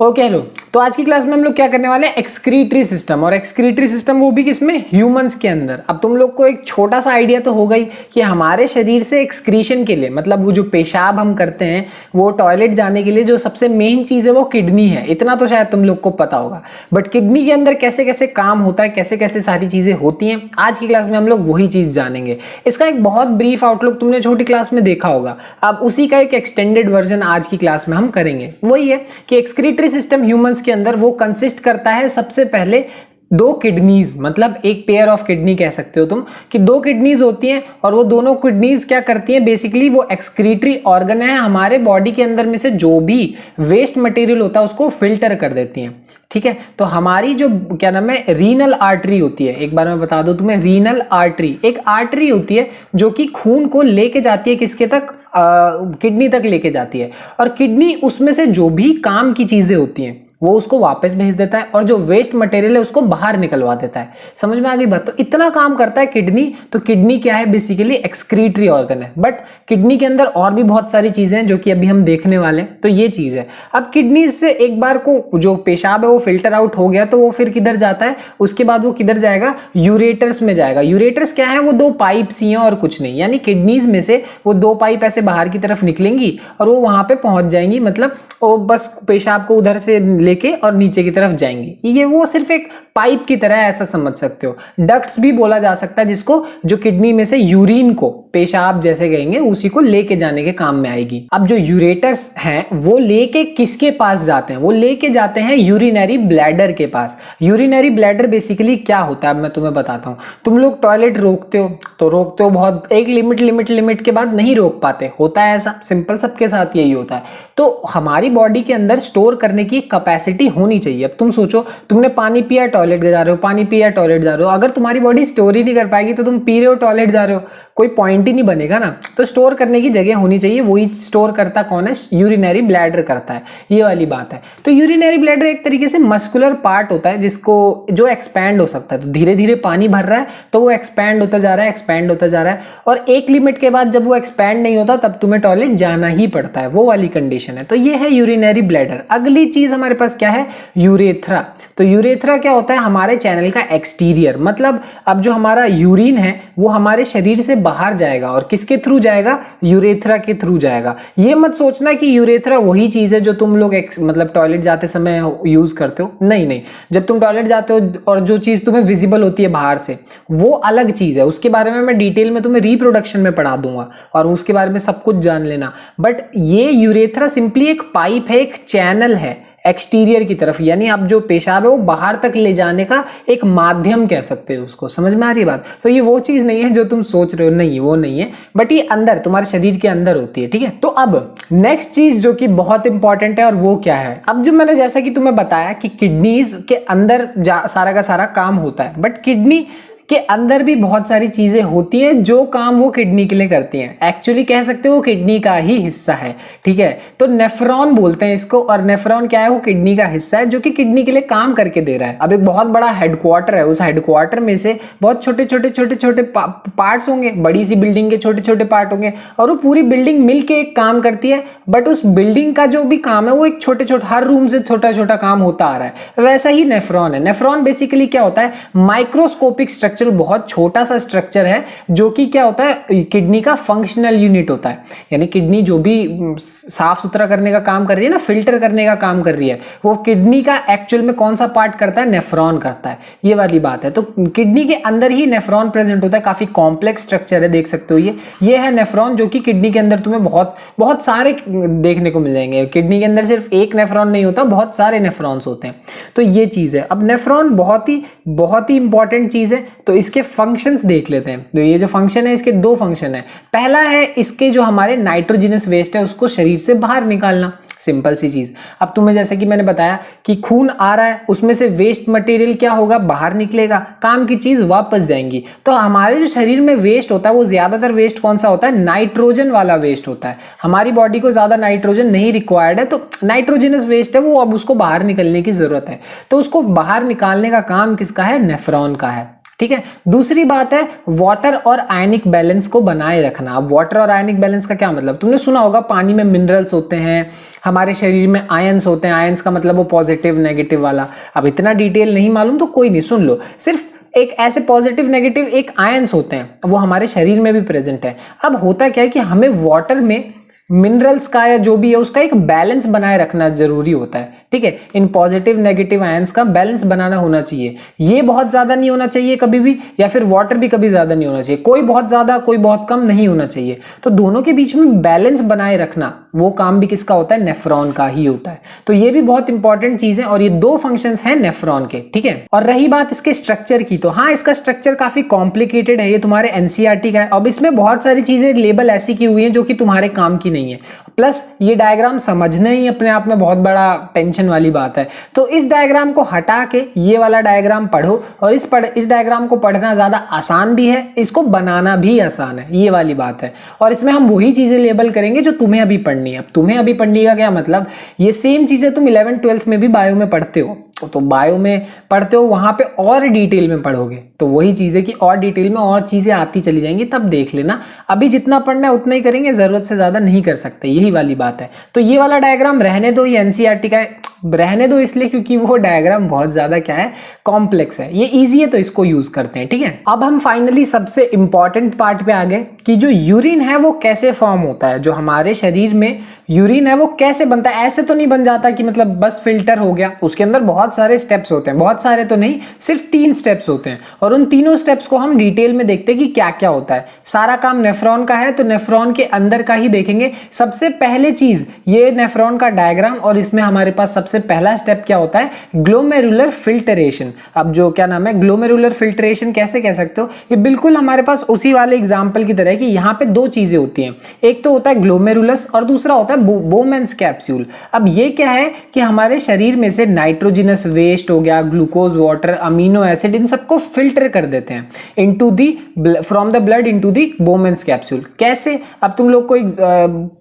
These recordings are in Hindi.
Okay hello. तो आज की क्लास में हम लोग क्या करने वाले हैं, एक्सक्रीटरी सिस्टम। और एक्सक्रीटरी सिस्टम वो भी किसमें, ह्यूमंस के अंदर। अब तुम लोग को एक छोटा सा आइडिया तो होगा ही कि हमारे शरीर से एक्सक्रीशन के लिए, मतलब वो जो पेशाब हम करते हैं, वो टॉयलेट जाने के लिए जो सबसे मेन चीज है वो किडनी है। इतना तो शायद तुम लोग को पता होगा। बट किडनी के अंदर कैसे कैसे काम होता है, कैसे कैसे सारी चीजें होती हैं, आज की क्लास में हम लोग वही चीज जानेंगे। इसका एक बहुत ब्रीफ आउटलुक तुमने छोटी क्लास में देखा होगा। अब उसी का एक एक्सटेंडेड वर्जन आज की क्लास में हम करेंगे। वही है कि एक्सक्रीटरी सिस्टम ह्यूमंस के अंदर वो कंसिस्ट करता है सबसे पहले दो किडनीज, मतलब एक पेयर ऑफ किडनी कह सकते हो तुम, कि दो किडनीज होती हैं। और वो दोनों किडनीज क्या करती हैं, बेसिकली वो एक्सक्रीटरी ऑर्गन है, हमारे बॉडी के अंदर में से जो भी वेस्ट मटेरियल होता है उसको फिल्टर कर देती हैं। ठीक है, तो हमारी जो क्या नाम है, रीनल आर्टरी होती है। एक बार मैं बता दूं तुम्हें, रीनल आर्टरी एक आर्टरी होती है जो कि खून को लेके जाती है किसके तक, किडनी तक लेके जाती है। और किडनी उसमें से जो भी काम की चीजें होती हैं वो उसको वापस भेज देता है, और जो वेस्ट मटेरियल है उसको बाहर निकलवा देता है। समझ में आ गई बात? तो इतना काम करता है किडनी। तो किडनी क्या है, बेसिकली एक्सक्रीटरी ऑर्गन है। बट किडनी के अंदर और भी बहुत सारी चीजें हैं जो कि अभी हम देखने वाले हैं। तो ये चीज है। अब किडनी से एक बार को जो पेशाब है वो फिल्टर आउट हो गया, तो वो फिर किधर जाता है, उसके बाद वो किधर जाएगा, यूरेटर्स में जाएगा। यूरेटर्स क्या है, वो दो पाइप्स ही हैं और कुछ नहीं। यानी किडनीज में से वो दो पाइप ऐसे बाहर की तरफ निकलेंगी और वो वहां पे पहुंच जाएंगी, मतलब वो बस पेशाब को उधर से लेके और नीचे की तरफ जाएंगी। ये वो सिर्फ एक पाइप की तरह है, ऐसा समझ सकते हो। डक्ट्स भी बोला जा सकता है जिसको, जो किडनी में से यूरिन को, पेशाब जैसे कहेंगे, उसी को लेके जाने के काम में आएगी। अब जो यूरेटर्स हैं वो लेके किसके पास जाते हैं, वो लेके जाते हैं यूरिनरी ब्लैडर के पास। यूरिनरी ब्लैडर बेसिकली क्या होता है, अब मैं तुम्हें बताता हूं। तुम लोग टॉयलेट रोकते हो तो रोकते हो बहुत, एक लिमिट के बाद नहीं रोक पाते, होता है ऐसा, सिंपल, सबके साथ यही होता है। तो हमारी बॉडी के अंदर स्टोर करने की कैपेसिटी होनी चाहिए। अब तुम सोचो, तुमने पानी पिया, टॉयलेट जा रहे हो, पानी पिया, टॉयलेट जा रहे हो। अगर तुम्हारी बॉडी स्टोर ही नहीं कर पाएगी तो तुम पी रहे हो, टॉयलेट जा रहे हो, कोई पॉइंट ही नहीं बनेगा ना। तो स्टोर करने की जगह होनी चाहिए। वही स्टोर करता कौन है, यूरिनरी ब्लैडर करता है। ये वाली बात है। तो यूरिनरी ब्लैडर एक तरीके से मस्कुलर पार्ट होता है जिसको, जो एक्सपैंड हो सकता है। तो धीरे धीरे पानी भर रहा है तो वो एक्सपैंड होता जा रहा है, एक्सपैंड होता जा रहा है, और एक लिमिट के बाद जब वो एक्सपैंड नहीं होता तब तुम्हें टॉयलेट जाना ही पड़ता है। वो वाली कंडीशन है। तो ये है यूरिनरी ब्लैडर। अगली चीज हमारे पास क्या है, यूरेथ्रा। तो यूरेथ्रा क्या होता है, हमारे चैनल का एक्सटीरियर। मतलब अब जो हमारा यूरिन है वो हमारे शरीर से बाहर जाएगा, और किसके थ्रू जाएगा, यूरेथ्रा के थ्रू जाएगा। ये मत सोचना कि यूरेथ्रा वही चीज है जो तुम लोग मतलब टॉयलेट जाते समय यूज करते हो। नहीं नहीं, जब तुम टॉयलेट जाते हो और जो चीज तुम्हें विजिबल होती है बाहर से, वो अलग चीज है। उसके बारे में मैं डिटेल में तुम्हें रिप्रोडक्शन में पढ़ा दूंगा और उसके बारे में सब कुछ जान लेना। बट ये यूरेथ्रा सिंपली एक पाइप है, एक चैनल है एक्सटीरियर की तरफ। यानी अब जो पेशाब है वो बाहर तक ले जाने का एक माध्यम कह सकते हो उसको। समझ में आ रही बात? तो ये वो चीज नहीं है जो तुम सोच रहे हो, नहीं वो नहीं है। बट ये अंदर तुम्हारे शरीर के अंदर होती है। ठीक है, तो अब नेक्स्ट चीज जो कि बहुत इंपॉर्टेंट है, और वो क्या है, अब जो मैंने जैसा कि तुम्हें बताया कि किडनीज के अंदर सारा का सारा काम होता है, बट किडनी के अंदर भी बहुत सारी चीजें होती हैं जो काम वो किडनी के लिए करती हैं। एक्चुअली कह सकते हो वो किडनी का ही हिस्सा है। ठीक है, तो नेफ्रॉन बोलते हैं इसको, और नेफ्रॉन क्या है, वो किडनी का हिस्सा है जो कि किडनी के लिए काम करके दे रहा है। अब एक बहुत बड़ा हेडक्वार्टर है, उस हेडक्वार्टर में से बहुत छोटे छोटे पार्ट्स होंगे, बड़ी सी बिल्डिंग के छोटे छोटे पार्ट होंगे, और वो पूरी बिल्डिंग मिलके एक काम करती है। बट उस बिल्डिंग का जो भी काम है वो एक छोटे छोटे, हर रूम से छोटा छोटा काम होता आ रहा है। वैसा ही नेफ्रॉन है। नेफ्रॉन बेसिकली क्या होता है, माइक्रोस्कोपिक स्ट्रक्चर, बहुत छोटा सा स्ट्रक्चर है जो कि क्या होता है, किडनी का फंक्शनल यूनिट होता है। यानी किडनी जो भी साफ सुथरा करने का काम कर रही है ना, फिल्टर करने का काम कर रही है, वो किडनी का एक्चुअल में कौन सा पार्ट करता है, नेफ्रॉन करता है। ये वाली बात है। तो किडनी के अंदर ही नेफ्रॉन प्रेजेंट होता है। काफी कॉम्प्लेक्स स्ट्रक्चर है, देख सकते हो। ये है नेफ्रॉन, जो कि किडनी के अंदर तुम्हें बहुत सारे देखने को मिल जाएंगे। किडनी के अंदर सिर्फ एक नेफ्रॉन नहीं होता, बहुत सारे नेफ्रॉन्स होते हैं। तो ये चीज है। अब नेफ्रॉन बहुत ही इंपॉर्टेंट चीज है। तो इसके फंक्शंस देख लेते हैं। तो ये जो फंक्शन है, इसके दो फंक्शन है। पहला है इसके जो हमारे नाइट्रोजनस वेस्ट है उसको शरीर से बाहर निकालना, सिंपल सी चीज। अब तुम्हें जैसे कि मैंने बताया कि खून आ रहा है, उसमें से वेस्ट मटेरियल क्या होगा, बाहर निकलेगा, काम की चीज वापस जाएंगी। तो हमारे जो शरीर में वेस्ट होता है वो ज्यादातर वेस्ट कौन सा होता है, नाइट्रोजन वाला वेस्ट होता है। हमारी बॉडी को ज्यादा नाइट्रोजन नहीं रिक्वायर्ड है, तो नाइट्रोजनस वेस्ट है वो, अब उसको बाहर निकलने की जरूरत है। तो उसको बाहर निकालने का काम किसका है, नेफ्रॉन का है। ठीक है। दूसरी बात है वाटर और आयनिक बैलेंस को बनाए रखना। अब वाटर और आयनिक बैलेंस का क्या मतलब, तुमने सुना होगा पानी में मिनरल्स होते हैं, हमारे शरीर में आयंस होते हैं, आयंस का मतलब वो पॉजिटिव नेगेटिव वाला। अब इतना डिटेल नहीं मालूम तो कोई नहीं, सुन लो, सिर्फ एक ऐसे पॉजिटिव नेगेटिव एक आयंस होते हैं, वो हमारे शरीर में भी प्रेजेंट है। अब होता क्या है कि हमें वाटर में मिनरल्स का या जो भी है उसका एक बैलेंस बनाए रखना जरूरी होता है, ठीक है। इन पॉजिटिव नेगेटिव आयंस का बैलेंस बनाना होना चाहिए, ये बहुत ज्यादा नहीं होना चाहिए कभी भी, या फिर वाटर भी कभी ज्यादा नहीं होना चाहिए, कोई बहुत ज्यादा कोई बहुत कम नहीं होना चाहिए। तो दोनों के बीच में बैलेंस बनाए रखना वो काम भी किसका होता है, नेफ्रॉन का ही होता है। तो ये भी बहुत इंपॉर्टेंट चीज है और ये दो फंक्शंस हैं नेफ्रॉन के, ठीक है। और रही बात इसके स्ट्रक्चर की, तो हाँ इसका स्ट्रक्चर काफी कॉम्प्लिकेटेड है, ये तुम्हारे एनसीईआरटी का है। अब इसमें बहुत सारी चीजें लेबल ऐसी की हुई है जो कि तुम्हारे काम की नहीं है, प्लस ये डायग्राम समझना ही अपने आप में बहुत बड़ा टेंशन वाली बात है। तो इस डायग्राम को हटा के ये वाला डायग्राम पढ़ो, और इस डायग्राम को पढ़ना ज्यादा आसान भी है, इसको बनाना भी आसान है, ये वाली बात है। और इसमें हम वही चीजें लेबल करेंगे जो तुम्हें अभी पढ़नी है। अब तुम्हें अभी पढ़ने का क्या मतलब, ये सेम चीजें तुम 11th-12th में भी बायो में पढ़ते हो, तो बायो में पढ़ते हो वहां पे और डिटेल में पढ़ोगे, तो वही चीजें कि और डिटेल में और चीजें आती चली जाएंगी, तब देख लेना। अभी जितना पढ़ना है उतना ही करेंगे, जरूरत से ज्यादा नहीं कर सकते, यही वाली बात है। तो ये वाला डायग्राम रहने दो, ये एनसीईआरटी का रहने दो, इसलिए क्योंकि वो डायग्राम बहुत ज्यादा क्या है, कॉम्प्लेक्स है। ये इजी है तो इसको यूज करते हैं, ठीक है। अब हम फाइनली सबसे इंपॉर्टेंट पार्ट पे आ गए कि जो यूरिन है वो कैसे फॉर्म होता है, जो हमारे शरीर में यूरिन है वो कैसे बनता है। ऐसे तो नहीं बन जाता कि मतलब बस फिल्टर हो गया, उसके अंदर बहुत सारे स्टेप्स होते हैं, बहुत सारे तो नहीं, सिर्फ 3 स्टेप्स होते हैं, और उन तीनों स्टेप्स को हम डिटेल में देखते हैं कि क्या क्या होता है। सारा काम नेफ्रॉन का है, तो नेफ्रॉन के अंदर का ही देखेंगे। सबसे पहले चीज ये नेफ्रॉन का डायग्राम, और इसमें हमारे पास सबसे पहला स्टेप क्या होता है, ग्लोमेरुलर फिल्टरेशन। अब जो क्या नाम है, ग्लोमेरुलर फिल्टरेशन कैसे कह सकते हो, ये बिल्कुल हमारे पास उसी वाले एग्जाम्पल की तरह है कि यहाँ पे 2 चीजें होती हैं, एक तो होता है ग्लोमेरुलस और दूसरा होता है बोमेंस कैप्सूल। अब ये क्या है कि हमारे शरीर में से नाइट्रोजनस वेस्ट हो गया, ग्लूकोज, वाटर, अमीनो एसिड, इन सबको फिल्टर कर देते हैं into the from the blood into the बोमेंस capsule. कैसे, अब तुम लोग को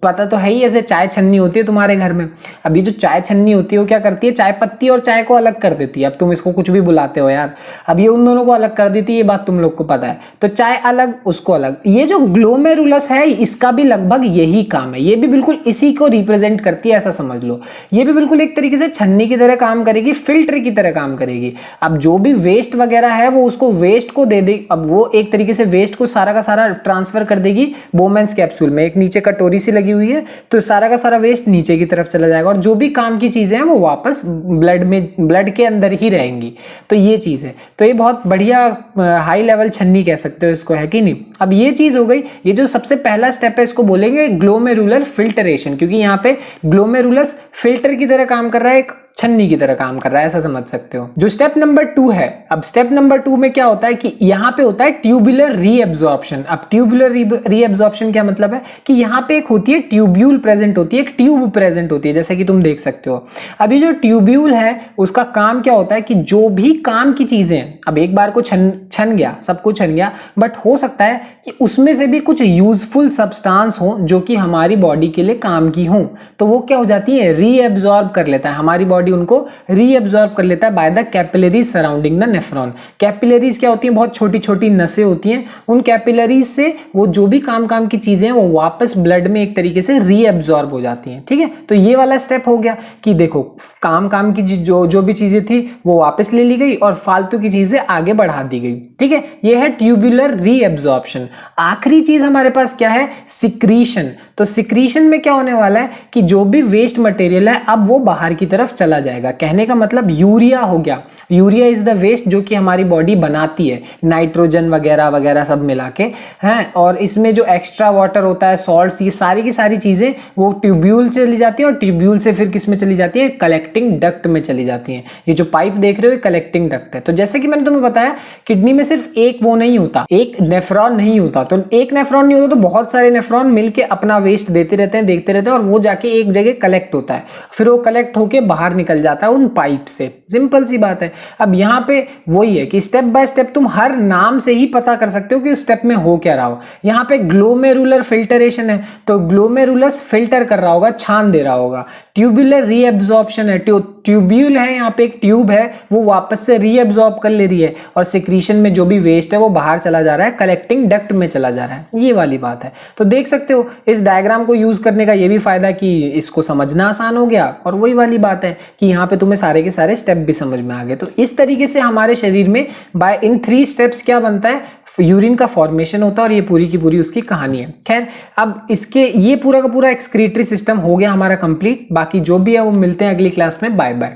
पता तो है ही, ऐसे चाय छन्नी होती है तुम्हारे घर में। अब ये जो चाय छन्नी होती है वो क्या करती है, चाय पत्ती और चाय को अलग कर देती है। अब तुम इसको कुछ भी बुलाते हो यार, अब ये उन दोनों को अलग कर देती है, ये बात तुम लोग को पता है। तो चाय अलग, उसको अलग। ये जो ग्लोमेरुलस है इसका भी लगभग यही काम है, ये भी बिल्कुल इसी को रिप्रेजेंट करती है, ऐसा समझ लो। ये भी बिल्कुल एक तरीके से छन्नी की तरह काम करेगी, फिल्टर की तरह काम करेगी। अब जो भी वेस्ट वगैरह है वो उसको वेस्ट को दे दे, अब वो एक तरीके से वेस्ट को सारा का सारा ट्रांसफर कर देगी बोमेंस कैप्सूल में। एक नीचे कटोरी सी लगी हुई है, तो सारा का सारा वेस्ट नीचे की तरफ चला जाएगा, और जो भी काम की चीजें हैं वो वापस ब्लड के अंदर ही रहेंगी। तो ये चीज है, तो ये बहुत बढ़िया हाई लेवल छन्नी कह सकते हो इसको, है कि नहीं। अब ये चीज हो गई, ये जो सबसे पहला स्टेप है इसको बोलेंगे ग्लोमेरुलर फिल्टरेशन, क्योंकि यहाँ पे ग्लोमेरुलस फिल्टर की तरह काम कर रहा है, एक छन्नी की तरह काम कर रहा है, ऐसा समझ सकते हो। जो स्टेप नंबर 2 है, अब स्टेप नंबर 2 में क्या होता है कि यहाँ पे होता है ट्यूबुलर रीएब्जॉर्प्शन। अब ट्यूबुलर रीएब्जॉर्प्शन क्या मतलब है कि यहाँ पे एक होती है ट्यूब्यूल प्रेजेंट होती है, एक ट्यूब प्रेजेंट होती है, जैसे कि तुम देख सकते हो। अब ये जो ट्यूब्यूल है उसका काम क्या होता है कि जो भी काम की चीजें, अब एक बार को छन गया, सब कुछ छन गया, बट हो सकता है कि उसमें से भी कुछ यूजफुल सब्सटेंस हो जो कि हमारी बॉडी के लिए काम की हो, तो वो क्या हो जाती है, रीएब्जॉर्ब कर लेता है, हमारी बॉडी उनको रीएब्जॉर्ब कर लेता है by the capillaries surrounding the nephron. Capillaries क्या होती हैं, बहुत छोटी छोटी नसें होती हैं, उन कैपिलरीज से वो जो भी काम की चीजें हैं वो वापस ब्लड में एक तरीके से रीएब्जॉर्ब हो जाती हैं, ठीक है। तो ये वाला स्टेप हो गया कि देखो काम की जो भी चीजें थी वो वापस ले ली गई और फालतू की चीजें आगे बढ़ा दी गई, ठीक है। ये है ट्यूबुलर रीएब्जॉर्प्शन। आखिरी चीज हमारे पास क्या है, सिक्रीशन। तो सिक्रीशन में क्या होने वाला है कि जो भी वेस्ट मटेरियल है अब वो बाहर की तरफ चला जाएगा। कहने का मतलब यूरिया हो गया, यूरिया इज द वेस्ट जो कि हमारी बॉडी बनाती है, नाइट्रोजन वगैरह वगैरह सब मिला के हैं, और इसमें जो एक्स्ट्रा वाटर होता है, सॉल्ट्स, ये सारी की सारी चीजें वो ट्यूब्यूल से चली जाती है, और ट्यूब्यूल से फिर किस में चली जाती है, कलेक्टिंग डक्ट में चली जाती है। ये जो पाइप देख रहे हो कलेक्टिंग डक्ट है। तो जैसे कि मैंने तुम्हें बताया किडनी में सिर्फ एक वो नहीं होता, एक नेफ्रॉन नहीं होता, तो एक नेफ्रॉन नहीं होता तो बहुत सारे नेफ्रॉन मिलके अपना वेस्ट देते रहते हैं, देखते रहते हैं, और वो जाके एक जगह कलेक्ट होता है, फिर वो कलेक्ट होके बाहर निकल जाता है उन पाइप से। सिंपल सी बात है। अब यहाँ पे वही है कि स्टेप बाय स्टेप तुम हर नाम से ही पता कर सकते हो कि उस स्टेप में हो क्या रहा हो। यहाँ पे ग्लोमेरुलर फिल्टरेशन है, तो ग्लोमेरुलस फिल्टर कर रहा होगा, छान दे रहा होगा। ट्यूबुलर रीएब्जॉर्प्शन है, ट्यूब्यूल है, यहाँ पे एक ट्यूब है, वो वापस से रीएब्जॉर्ब कर ले रही है और सिक्रीशन में जो भी वेस्ट है वो बाहर चला जा रहा है, कलेक्टिंग डक्ट में चला जा रहा है, ये वाली बात है। तो देख सकते हो इस डायग्राम को यूज करने का ये भी फायदा कि इसको समझना आसान हो गया, और वही वाली बात है कि यहाँ पे तुम्हें सारे के सारे स्टेप भी समझ में आ गए। तो इस तरीके से हमारे शरीर में बाय इन 3 स्टेप्स क्या बनता है, यूरिन का फॉर्मेशन होता है, और ये पूरी की पूरी उसकी कहानी है। खैर अब इसके ये पूरा का पूरा एक्सक्रीटरी सिस्टम हो गया हमारा कंप्लीट। बाकी जो भी है वो मिलते हैं अगली क्लास में। Bye bye.